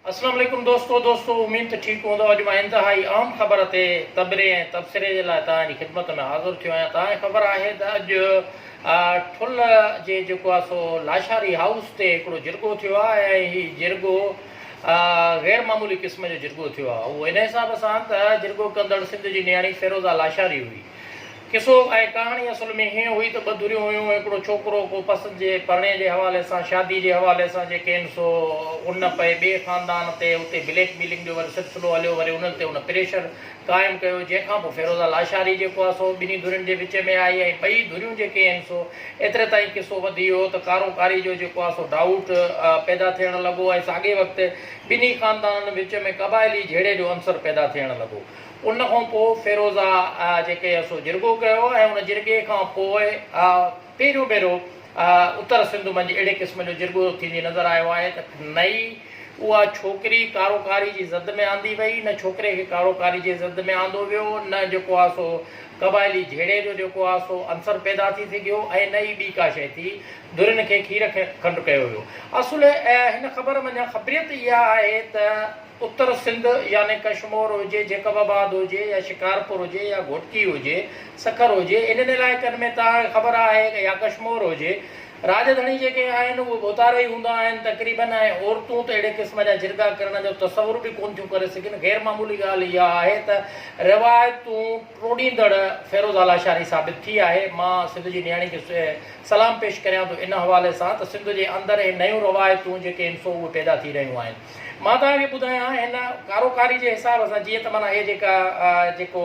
अस्सलाम वालेकुम दोस्तों उम्मीद तो ठीक हूंदो। अॼु मां इंतहाई अहम ख़बर ते तबरे ऐं तबसरे जे लाइ तव्हांजी ख़िदमत में हाज़िर थियो आहियां। तव्हांखे ख़बर आहे त अॼु ठुल जे जेको आहे सो लाशारी हाउस ते हिकिड़ो जिरगो थियो आहे ऐं हीउ जिरगो गैर मामूली क़िस्म जो जिरगो थियो आहे। उहो इन हिसाब सां त जिरगो कंदड़ सिंध जी नियाणी फिरोज़ा लाशारी हुई। किसो ऐं कहाणी असल में हीअं हुई त ॿ धुरियूं हुयूं। हिकिड़ो छोकिरो को पसंदि जे परणे जे हवाले सां शादी जे हवाले सां जेके आहिनि सो उन पए ॿिए ख़ानदान ते उते ब्लैकमेलिंग जो वरी सिलसिलो हलियो। वरी उन्हनि ते उन प्रेशर क़ाइमु कयो, जंहिंखां पोइ फिरोज़ा लाशारी जेको आहे सो ॿिन्ही धुरियुनि जे विच में आई ऐं ॿई धुरियूं जेके आहिनि सो एतिरे ताईं किसो वधी वियो त कारोकारी जो जेको आहे सो डाउट पैदा थियणु लॻो ऐं साॻे वक़्तु ॿिन्ही ख़ानदाननि विच में क़बाइली झेड़े जो अंसर पैदा थियणु लॻो। उन खां पोइ फिरोज़ा जेके सो जिरगो कयो ऐं उन जिरगे खां पोइ पहिरियों भेरो उत्तर सिंध मंझि अहिड़े क़िस्म जो जिरगो थींदी नज़र आयो आहे त नई उहा छोकिरी कारोकारी जी ज़द में आंदी वई, न छोकिरे खे कारोकारी जी ज़द में आंदो वियो, न जेको आहे सो क़बाइली झेड़े जो जेको आहे सो अंसर पैदा थी सघियो ऐं न ई ॿी का शइ थी धुरियुनि खे खीर खे खंडु कयो वियो। असुल हिन ख़बर में ख़बरियत इहा आहे त उत्तर सिंध यानी कश्मीर हुजे, जैकबाबाद हुजे या शिकारपुर हुजे या घोटकी हुजे, सखर हुजे, इन्हनि इलाइक़नि में तव्हांखे ख़बर आहे या कश्मीर हुजे, राजधणी जेके आहिनि उहे भोतारा ई हूंदा आहिनि तक़रीबन। ऐं औरतूं त अहिड़े क़िस्म जा जिरगा करण जो तसवुर बि कोन थियूं करे सघनि। गैर मामूली ॻाल्हि इहा आहे त रिवायतूं टोड़ींदड़ फिरोज़ा लाशारी साबित थी आहे। मां सिंध जी नियाणी खे सलाम पेश करियां थो इन हवाले सां त सिंध जे अंदरि नयूं रवायतूं जेके आहिनि सो उहे पैदा थी रहियूं आहिनि। मां तव्हांखे ॿुधायां हिन कारोकारी जे हिसाब सां जीअं त माना इहे जेको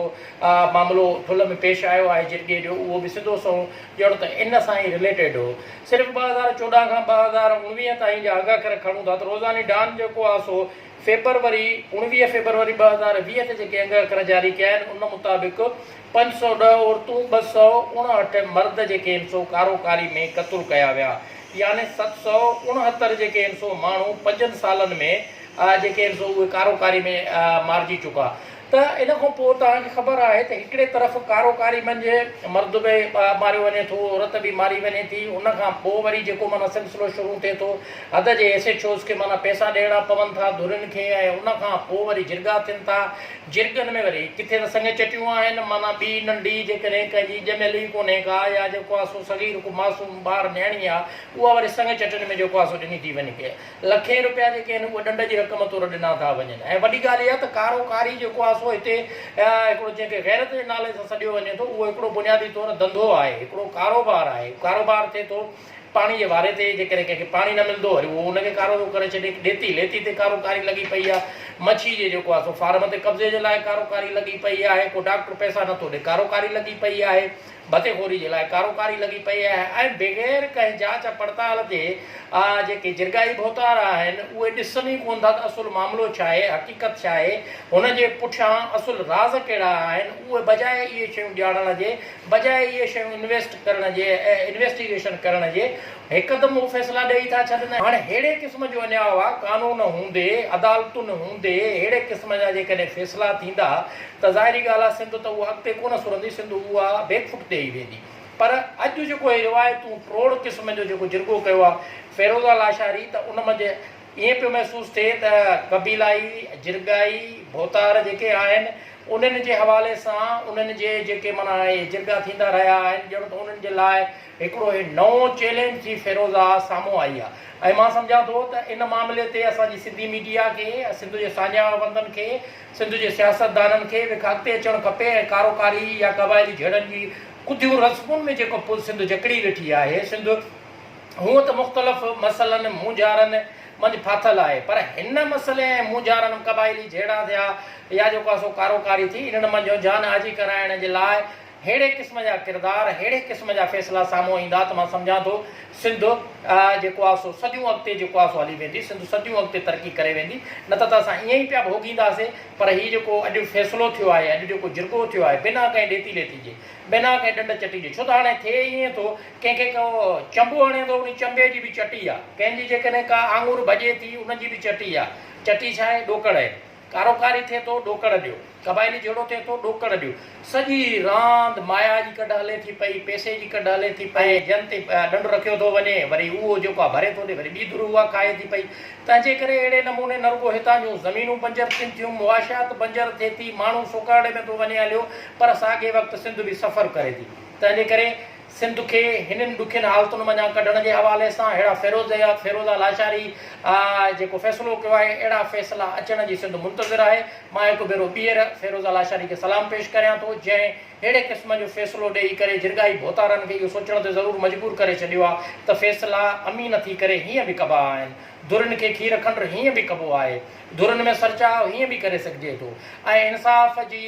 मामिलो ठुल में पेश आयो आहे जिरगे जो, उहो बि सिधो सो ॼण त इन सां ई रिलेटेड हो। सिर्फ़ु 2014 खां 2019 ताईं जा अघ खणूं था त रोज़ानी डान जेको आहे सो 19 फेबरवरी 2020 ते जेके अघ जारी कया आहिनि उन मुताबिक़ 510 औरतूं 259 मर्द जेके आहिनि सो कारोकारी में क़तूल कया विया, यानी 769 जेके आहिनि सो माण्हू 5 सालनि में जेके आहिनि सो उहे कारोकारी में मारिजी चुका। त इन खां पोइ तव्हांखे ख़बर आहे त हिकिड़े तरफ़ कारोकारी मंझि मर्द बि मारियो वञे थो, औरत बि मारी वञे थी। उन खां पोइ वरी जेको माना सिलसिलो शुरू थिए थो, हद जे एसएचओस खे माना पैसा ॾियणा पवनि था धुरियुनि खे, ऐं उन खां पोइ वरी जिरगा थियनि था। जिरगनि में वरी किथे त संग चटियूं आहिनि, माना ॿी नंढी जेकॾहिं कंहिंजी ॼमियल ई कोन्हे का या जेको आहे सो सगीर को मासूम ॿार न्याणी आहे, उहा वरी संग चटियुनि में जेको आहे सो ॾिनी थी वञे। लखे रुपया जेके आहिनि उहे ॾंड जी रक़म तौरु ॾिना था वञनि। ऐं वॾी ॻाल्हि इहा त कारोकारी जेको आहे सो हिते हिकिड़ो जंहिंखे गैरत जे नाले सां सॾियो वञे थो, उहो हिकिड़ो बुनियादी तौरु धंधो आहे, हिकिड़ो कारोबार आहे। कारोबार थिए थो पाणी जे वारे ते, जेकॾहिं कंहिंखे पाणी न मिलंदो वरी उहो उनखे कारो करे छॾे। लेती ते कारोकारी लॻी पई आहे। मच्छी जे जेको आहे सो फार्म ते कब्ज़े जे लाइ कारोकारी लॻी पई आहे। को डॉक्टर पैसा नथो ॾे, कारोकारी लॻी पई आहे। भतेखोरी जे लाइ कारोकारी लॻी पई आहे। ऐं बग़ैर कंहिं जांच पड़ताल जे जेके जिरगाई भोतारा आहिनि उहे ॾिसनि ई कोन था त असुलु मामिलो छा आहे, हक़ीक़त छा आहे, हुनजे पुठियां असुलु राज़ कहिड़ा आहिनि। उहे बजाए इहे शयूं ॼाणण जे, बजाए इहे शयूं इन्वेस्टिगेशन करण जे हिकदमि उहे फ़ैसिला ॾेई था छॾनि। हाणे अहिड़े क़िस्म जो अञा हुआ कानून हूंदे, अदालतुनि हूंदे अहिड़े क़िस्म जा जेकॾहिं फ़ैसिला थींदा त ज़ाहिरी ॻाल्हि आहे सिंध त उहा अॻिते कोन सुरंदी, सिंध उहा बैकफुट ते ई वेंदी। पर अॼु जेको रिवायतूं फ्रॉड क़िस्म जो जेको जिरगो कयो आहे फिरोज़ा लाशारी, त उन मंझि ईअं पियो महसूसु थिए त कबीलाई जिरगाई भोतार जेके आहिनि उन्हनि जे हवाले सां उन्हनि जे जेके माना जिरगा थींदा रहिया आहिनि, ॼण त उन्हनि जे लाइ हिकिड़ो नओं चैलेंज जी फिरोज़ा साम्हूं आई आहे। ऐं मां सम्झां थो त इन मामले ते असांजी सिंधी मीडिया खे, सिंध जे साझावंदनि खे, सिंध जे सियासतदाननि खे बि अॻिते अचणु खपे। ऐं कारोकारी या क़बाइली झड़नि जी कुदियूं रस्मुनि में जेको सिंध जकड़ी वेठी आहे, सिंध हूअं त मुख़्तलिफ़ मसइलनि मुंझारनि मंझि फाथल आहे, पर हिन मसइले ऐं मुंझारनि क़बाइली झेड़ा थिया या जेको आहे सो कारोकारी थी, इन्हनि मंझि जान हाजी कराइण जे लाइ अहिड़े क़िस्म जा किरदार, अहिड़े क़िस्म जा फ़ैसिला साम्हूं ईंदा त मां सम्झां थो सिंध जेको आहे सो सदियूं अॻिते जेको आहे सो हली वेंदी, सिंध सदियूं अॻिते तरक़ी करे वेंदी। न त असां ईअं ई पिया भोगींदासीं। पर हीउ जेको अॼु फ़ैसिलो थियो आहे, अॼु जेको जिरगो थियो आहे, बिना कंहिं ॾेती लेती जे, बिना कंहिं ॾंड चटी जे, छो त हाणे थिए ईअं थो कंहिंखे को चंबो हणे थो, उन चंबे जी बि चटी आहे, कंहिंजी जेकॾहिं का आङुर भॼे थी उनजी बि चटी आहे। चटी छा आहे? ॾोकड़ आहे। कारोकारी थिए थो ॾोकड़ ॾियो। क़बाइली जहिड़ो थिए थो ॾोकड़ ॾियो सॼी रांदि माया जी कढ हले थी पई पैसे जी कढ हले थी पई जन ते ॾंडु रखियो थो वञे वरी उहो जेको आहे भरे थो ॾिए वरी ॿी धुर उहा खाए थी पई तंहिंजे करे अहिड़े नमूने न रुॻो हितां जूं ज़मीनूं बंजर थियनि थियूं मुआशियात बंजर थिए थी माण्हू सोकाड़े में थो वञे हलियो पर साॻे वक़्तु सिंध बि सफ़र करे थी तंहिंजे करे सिंध खे हिननि ॾुखियनि हालतुनि मां कढण जे हवाले सां अहिड़ा फिरोज़ा लाशारी जेको फ़ैसिलो कयो आहे अहिड़ा फ़ैसिला अचण जी सिंध मुंतज़िर आहे मां हिकु भेरो ॿीहर फिरोज़ा लाशारी खे सलाम पेश करियां थो जंहिं अहिड़े क़िस्म जो फ़ैसिलो ॾेई करे जिरगाई भोतारनि खे इहो सोचण ते ज़रूरु मजबूर करे छॾियो आहे त फ़ैसिला अमीन थी करे हीअं बि कबा आहिनि धुरनि खे खीर खंडु हीअं बि कबो आहे धुरनि में सरचाव हीअं बि करे सघिजे थो ऐं इंसाफ़ जी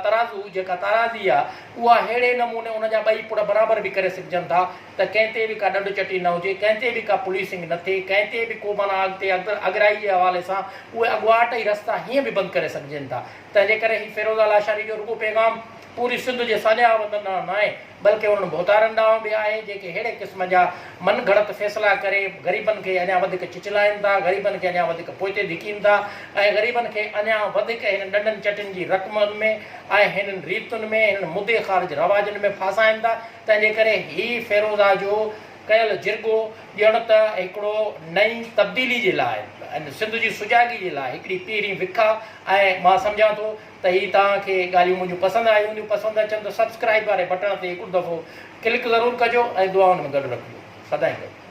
तराज़ू जेका ताराज़ी आहे उहा अहिड़े नमूने उनजा ॿई पुड़ बराबरि बि करे सघिजनि था त कंहिं ते बि का ॾंडु चटी न हुजे कंहिं ते बि का पुलिसिंग न थिए कंहिं ते बि को माना अॻिते अॻराई जे हवाले सां उहे अॻुवाट ई रस्ता हीअं बि बंदि करे सघिजनि था तंहिंजे करे हीउ फिरोज़ा लाशारी जो रुॻो पैगाम पूरी सिंध जे साॼा वतन ॾांहुं न आहे बल्कि उन्हनि भोतारनि ॾांहुं बि आहे जेके अहिड़े क़िस्म जा मन घड़त फ़ैसिला करे ग़रीबनि खे अञा वधीक चिचलाइनि था ग़रीबनि खे अञा वधीक पोइते धिकीनि था ऐं ग़रीबनि खे अञा वधीक हिन ॾंडनि चटनि जी रक़मनि में ऐं हिननि रीतुनि में हिननि मुदे ख़ारिज रवाजनि में फासाइनि था तंहिंजे करे हीउ फिरोज़ा जो कयल जिरगो ॼण त हिकिड़ो नई तब्दीली जे लाइ सिंध जी सुजागी जे लाइ हिकिड़ी पहिरीं विख आहे ऐं मां सम्झां थो त हीअ तव्हांखे ॻाल्हियूं मुंहिंजूं पसंदि आयूं हूंदियूं पसंदि अचनि त सब्सक्राइब वारे बटण ते हिकु दफ़ो क्लिक ज़रूरु कजो ऐं दुआउनि में गॾु रखिजो सदाईं गॾु